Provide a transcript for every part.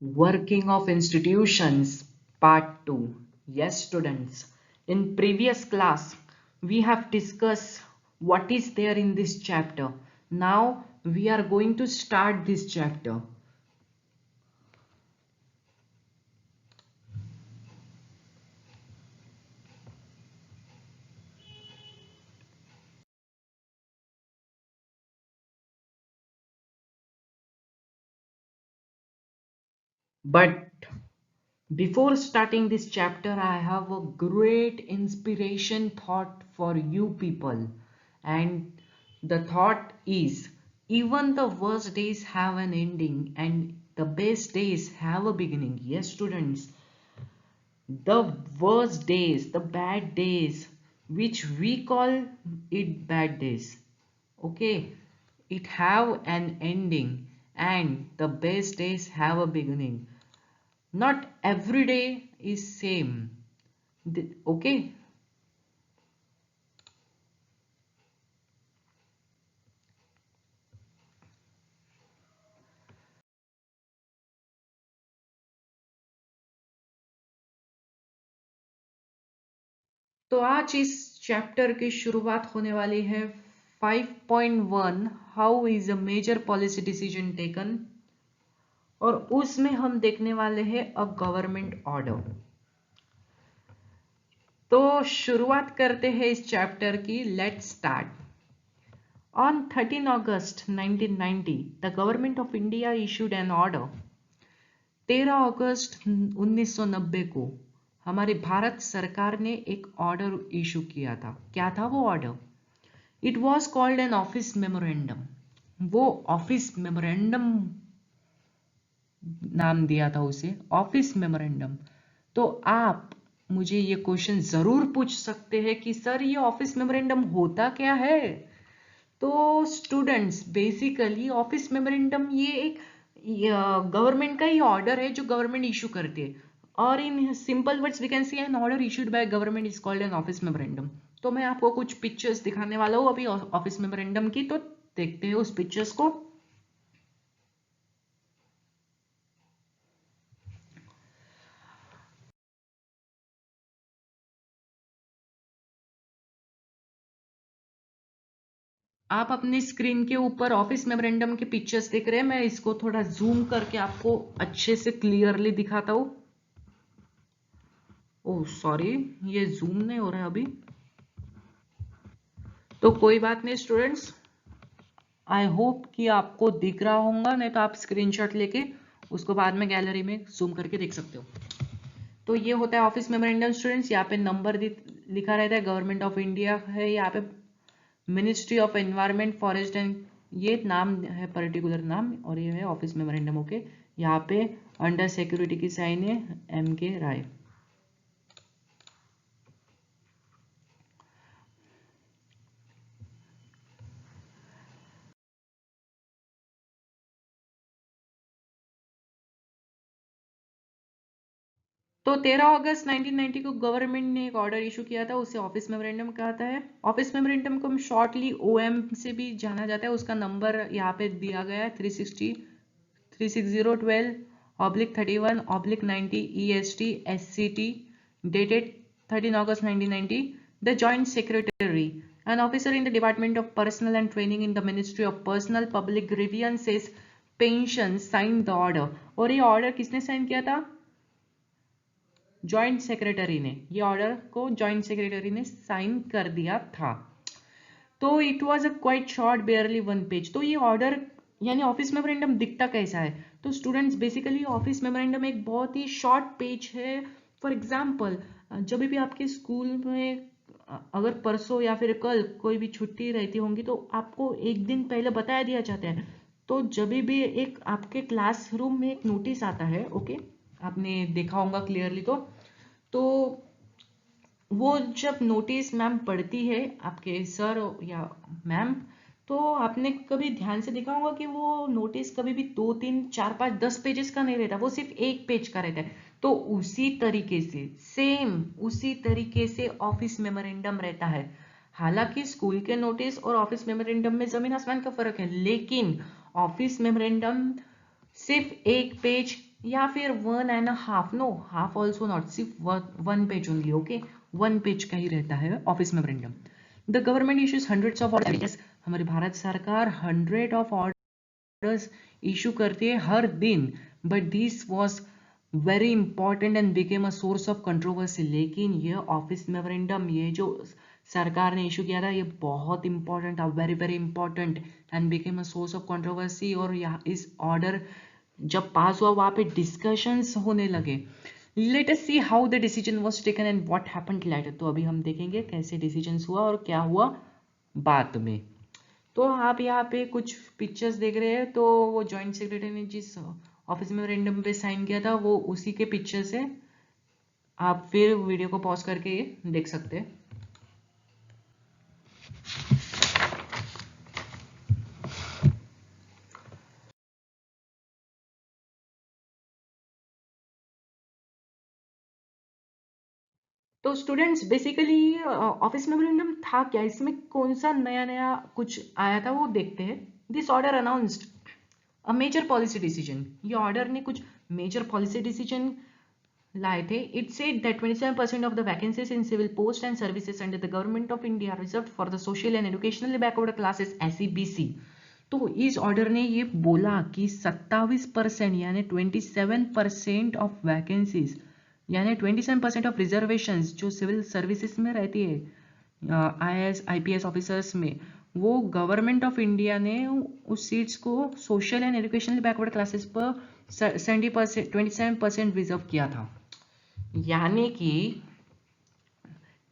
Working of institutions, part 2. Yes, students. In previous class, we have discussed what is there in this chapter. Now, we are going to start this chapter. But before starting this chapter, I have a great inspiration thought for you people. And the thought is even the worst days have an ending and the best days have a beginning. Yes, students, the worst days, the bad days, which we call it bad days, okay, it have an ending and the best days have a beginning. Not every day is same. Okay. तो आज इस chapter की शुरुआत होने वाली है 5.1 how is a major policy decision taken, और उसमें हम देखने वाले हैं अ गवर्नमेंट ऑर्डर। तो शुरुआत करते हैं इस चैप्टर की। Let's start. On 13 August 1990, the Government of India issued an order। 13 अगस्त 1990 को हमारी भारत सरकार ने एक ऑर्डर इशू किया था। क्या था वो order? It was called an office memorandum. वो ऑफिस मेमोरेंडम नाम दिया था उसे, ऑफिस मेमोरेंडम। तो आप मुझे ये क्वेश्चन जरूर पूछ सकते हैं कि सर ये ऑफिस मेमोरेंडम होता क्या है। तो स्टूडेंट्स, बेसिकली ऑफिस मेमोरेंडम ये एक गवर्नमेंट का ही ऑर्डर है जो गवर्नमेंट इशू करती है, और in simple words we can see an order issued by government is called an office memorandum. तो मैं आपको कुछ पिक्चर्स दिखाने वाला हूँ अभी ऑफिस मेमोरेंडम की, तो देखते हैं उस पिक्चर्स को। आप अपनी स्क्रीन के ऊपर ऑफिस मेमोरेंडम के पिक्चर्स देख रहे हैं। मैं इसको थोड़ा जूम करके आपको अच्छे से क्लियरली दिखाता हूँ। ओह सॉरी, ये जूम नहीं हो रहा है अभी। तो कोई बात नहीं स्टूडेंट्स, आई होप कि आपको दिख रहा होगा, नहीं तो आप स्क्रीनशॉट लेके उसको बाद में गैलरी में जूम करके देख सकते हो। तो ये होता है ऑफिस मेमोरेंडम स्टूडेंट्स। यहाँ पे नंबर लिखा रहता है, गवर्नमेंट ऑफ इंडिया है, यहाँ पे ministry of environment forest and ये नाम है, पर्टिकुलर नाम, और ये है ऑफिस मेमोरेंडम। ओके, यहाँ पे अंडर सिक्योरिटी की साइन है MK राय। तो 13 अगस्त 1990 को गवर्नमेंट ने एक ऑर्डर इशू किया था, उसे ऑफिस मेमोरेंडम कहता है। ऑफिस मेमोरेंडम को शॉर्टली OM से भी जाना जाता है। उसका नंबर यहाँ पे दिया गया है 360/31/90 EST SCT, dated 13 August 1990। The Joint Secretary, an officer in the Department of Personnel and Training in the Ministry of Personnel Public Grievances Pensions, signed the order। और ये ऑर्डर किसने साइन किया था? जॉइंट सेक्रेटरी ने। ये order को joint secretary ने sign कर दिया था। तो it was a quite short, बेयरली 1 page. तो ये ऑर्डर यानी ऑफिस मेमोरेंडम दिखता कैसा है? तो स्टूडेंट्स, बेसिकली ऑफिस मेमोरेंडम एक बहुत ही शॉर्ट पेज है। फॉर एग्जांपल, जब भी आपके स्कूल में अगर परसों या फिर कल कोई भी छुट्टी रहती होंगी तो आपको एक दिन पहले बताया दिया जाता है। तो जब भी एक आपके क्लासरूम में एक नोटिस आता है, ओके, आपने देखा होगा क्लियरली। तो वो जब नोटिस मैम पढ़ती है, आपके सर या मैम, तो आपने कभी ध्यान से देखा होगा कि वो नोटिस कभी भी 2 3 4 5 10 पेजेस का नहीं रहता, वो सिर्फ 1 पेज का रहता है। तो उसी तरीके से, सेम उसी तरीके से ऑफिस मेमोरेंडम रहता है। हालांकि स्कूल के नोटिस और ऑफिस मेमोरेंडम में जमीन आसमान का फर्क है, लेकिन ऑफिस मेमोरेंडम सिर्फ 1 पेज या फिर 1.5, नो हाफ ऑल्सो नॉट, सिर्फ 1 पेज ओनली, ओके, 1 पेज का ही रहता है office memorandum. The government issues hundreds of orders, हमारी भारत सरकार 100 ऑफ ऑर्डर्स इशू करती है हर दिन, but this was very important and became a source of controversy. लेकिन ये ऑफिस मेमोरेंडम, ये जो सरकार ने इशू किया था, ये बहुत इंपॉर्टेंट था, very very important, and became a source of controversy. और यहाँ इस ऑर्डर जब पास हुआ वहां पे डिस्कशंस होने लगे। Let us see how the decision was taken and what happened later. तो अभी हम देखेंगे कैसे डिसीजन हुआ और क्या हुआ बाद में। तो आप यहाँ पे कुछ पिक्चर्स देख रहे हैं, तो वो जॉइंट सेक्रेटरी ने जिस ऑफिस मेमोरेंडम पे साइन किया था वो उसी के पिक्चर्स है। आप फिर वीडियो को पॉज करके ये देख सकते हैं। तो स्टूडेंट्स बेसिकली ऑफिस मेमोरेंडम था क्या, इसमें कौन सा नया नया कुछ आया था वो देखते हैं। This order announced a major policy decision, ये ऑर्डर ने कुछ मेजर पॉलिसी डिसीजन लाए थे। It said that 27% of the vacancies in civil post and services under the government of India reserved for the social and educationally backward classes SEBC। तो इस order ने ये बोला कि 27% यानी 27% ऑफ वैकेंसीज यानी 27% ऑफ रिजर्वेशन जो सिविल सर्विसेज में रहती है, IAS IPS ऑफिसर्स में, वो गवर्नमेंट ऑफ इंडिया ने उस सीट्स को social and educational backward classes पर 70%, 27% रिजर्व किया था। यानी कि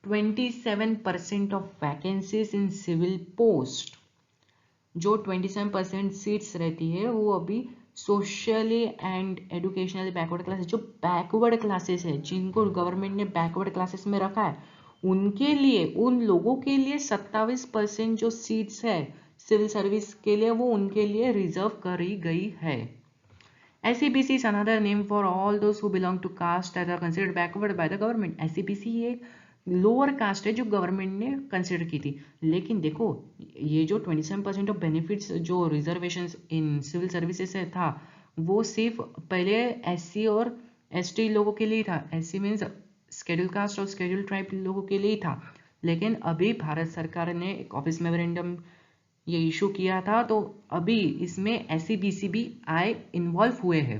27% of vacancies in civil post, जो 27% सीट्स रहती है वो अभी socially and educationally backward classes, जो बैकवर्ड क्लासेस है जिनको गवर्नमेंट ने बैकवर्ड क्लासेस में रखा है, उनके लिए, उन लोगों के लिए 27% जो सीट्स है सिविल सर्विस के लिए, वो उनके लिए रिजर्व करी गई है। SEBC is another name for all those who belong to caste that are considered backward by the government. SEBC एक लोअर कास्ट है जो गवर्नमेंट ने कंसिडर की थी। लेकिन देखो, ये जो 27% ऑफ बेनिफिट्स जो रिजर्वेशन इन सिविल सर्विसेज से था, वो सिर्फ पहले SC और ST लोगों के लिए था। SC मीन्स स्केड्यूल कास्ट और स्केड्यूल ट्राइब लोगों के लिए था। लेकिन अभी भारत सरकार ने एक ऑफिस मेमोरेंडम ये इशू किया था, तो अभी इसमें SEBC भी आए इन्वॉल्व हुए हैं।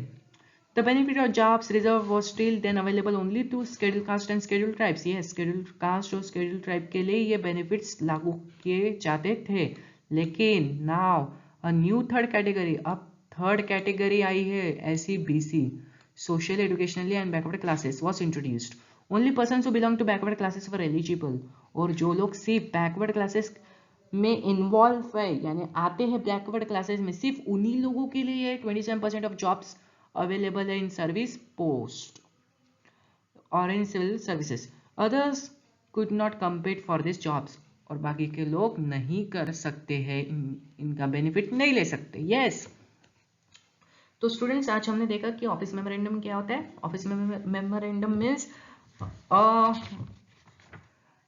The benefit of jobs reserve was still then available only to scheduled caste and scheduled tribes. ये स्केड्यूल कास्ट और स्केड्यूल ट्राइब के लिए ये बेनिफिट्स लागू किए जाते थे। लेकिन now a new third category, अब थर्ड कैटेगरी आई है SEBC, social educationally and backward classes was introduced. Only person who belong to backward classes were eligible. और जो लोग सिर्फ बैकवर्ड क्लासेस में इन्वॉल्व है यानी आते हैं बैकवर्ड क्लासेस में, सिर्फ उन्हीं लोगों के लिए 27% ऑफ जॉब्स अवेलेबल है इन सर्विस पोस्ट और in civil services. Others could not compete for this jobs, और बाकी के लोग नहीं कर सकते हैं, इनका बेनिफिट नहीं ले सकते। यस तो स्टूडेंट्स, आज हमने देखा कि ऑफिस मेमोरेंडम क्या होता है। Office memorandum means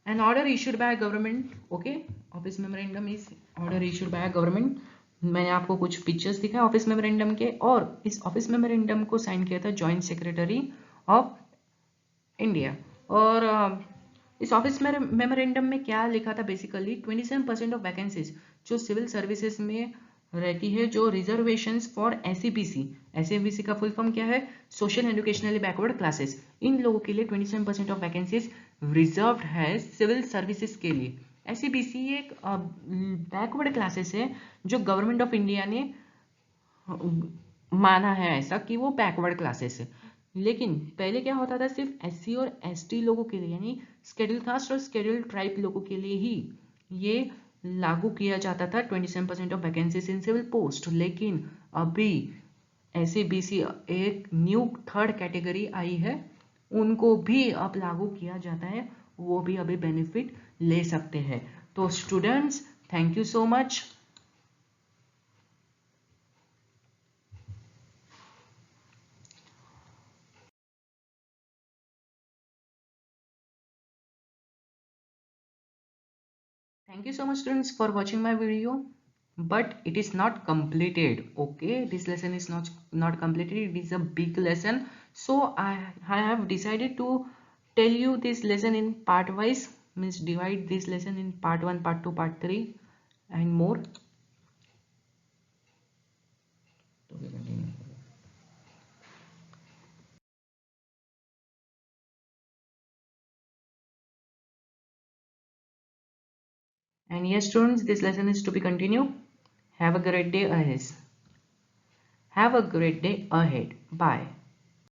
an order issued by a government, okay, office memorandum is order issued by a government। मैंने आपको कुछ पिक्चर्स दिखाए ऑफिस मेमोरेंडम के, और इस ऑफिस मेमोरेंडम को साइन किया था जॉइंट सेक्रेटरी ऑफ इंडिया। और इस ऑफिस मेमोरेंडम में क्या लिखा था, बेसिकली 27% ऑफ वैकेंसीज जो सिविल सर्विसेज में रहती है, जो रिजर्वेशंस फॉर SEBC का फुल फॉर्म क्या है, सोशल एजुकेशनली बैकवर्ड क्लासेस, इन लोगों के लिए 27% ऑफ वैकेंसीज रिजर्व्ड है सिविल सर्विसेज के लिए। SEBC एक बैकवर्ड क्लासेस है जो गवर्नमेंट ऑफ इंडिया ने माना है ऐसा कि वो बैकवर्ड क्लासेस है। लेकिन पहले क्या होता था, सिर्फ SC और ST लोगों के लिए यानी स्केड्यूल कास्ट और स्केड्यूल ट्राइब लोगों के लिए ही ये लागू किया जाता था 27% of vacancies in civil post. लेकिन अभी SEBC एक न्यू थर्ड कैटेगरी आई है, उनको भी अब लागू किया जाता है, वो भी अभी बेनिफिट ले सकते हैं। तो students, thank you so much. Thank you so much, students, for watching my video. but it is not completed. Okay, this lesson is not completed. It is a big lesson, so I have decided to tell you this lesson in part wise, means divide this lesson in part 1, part 2, part 3 and more. Okay, continue. And yes, students, this lesson is to be continued. Have a great day ahead. Have a great day ahead. Bye.